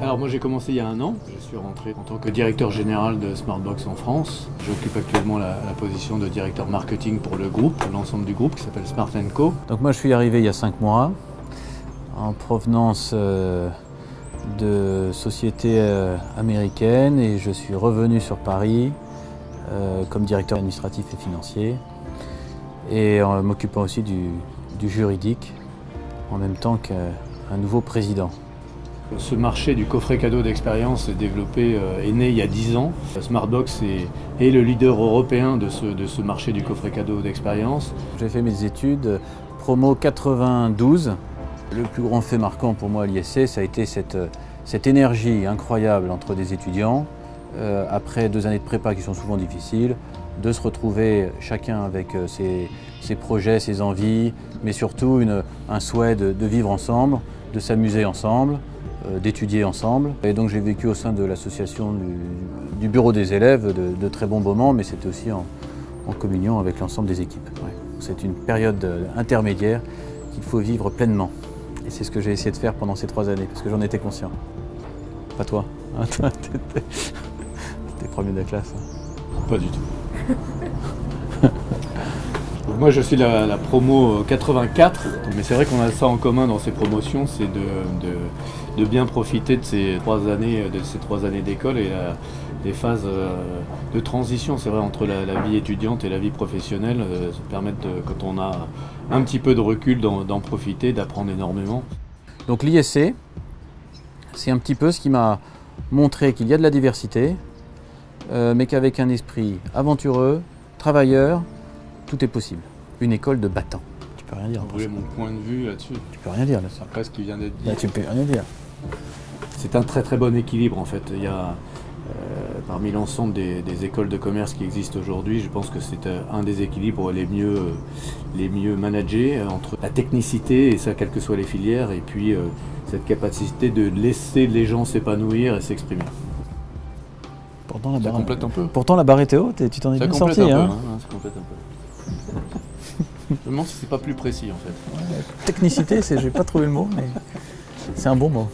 Alors moi j'ai commencé il y a 1 an, je suis rentré en tant que directeur général de Smartbox en France. J'occupe actuellement la position de directeur marketing pour le groupe, l'ensemble du groupe qui s'appelle Smart & Co. Donc moi je suis arrivé il y a 5 mois en provenance de sociétés américaines et je suis revenu sur Paris comme directeur administratif et financier et en m'occupant aussi du juridique en même temps qu'un nouveau président. Ce marché du coffret cadeau d'expérience est né il y a 10 ans. Smartbox est le leader européen de ce marché du coffret cadeau d'expérience. J'ai fait mes études promo 92. Le plus grand fait marquant pour moi à l'ISC, ça a été cette énergie incroyable entre des étudiants, après 2 années de prépa qui sont souvent difficiles, de se retrouver chacun avec ses projets, ses envies, mais surtout un souhait de vivre ensemble, de s'amuser ensemble, d'étudier ensemble. Et donc j'ai vécu au sein de l'association du bureau des élèves de très bons moments, mais c'était aussi en communion avec l'ensemble des équipes. Ouais. C'est une période intermédiaire qu'il faut vivre pleinement. Et c'est ce que j'ai essayé de faire pendant ces 3 années, parce que j'en étais conscient. Pas toi, hein, toi t'étais premier de la classe. Hein. Pas du tout. Moi je suis la promo 84, mais c'est vrai qu'on a ça en commun dans ces promotions, c'est de bien profiter de ces 3 années d'école et les phases de transition, c'est vrai, entre la vie étudiante et la vie professionnelle, se permettent, quand on a un petit peu de recul, d'en profiter, d'apprendre énormément. Donc l'ISC, c'est un petit peu ce qui m'a montré qu'il y a de la diversité, mais qu'avec un esprit aventureux, travailleur, tout est possible. Une école de battants. Tu peux rien dire. Vous voulez mon point de vue là-dessus? Tu peux rien dire là-dessus. Après ce qui vient d'être dit. Là, tu peux rien dire. C'est un très bon équilibre en fait. Il y a, parmi l'ensemble des écoles de commerce qui existent aujourd'hui, je pense que c'est un des équilibres les mieux managés entre la technicité, et ça quelles que soient les filières, et puis cette capacité de laisser les gens s'épanouir et s'exprimer. Pourtant, ça complète un peu. Pourtant la barre était haute et tu t'en es bien sorti. Hein. Ça complète un peu. Je me demande si c'est pas plus précis en fait. Ouais, technicité, j'ai pas trouvé le mot, mais c'est un bon mot.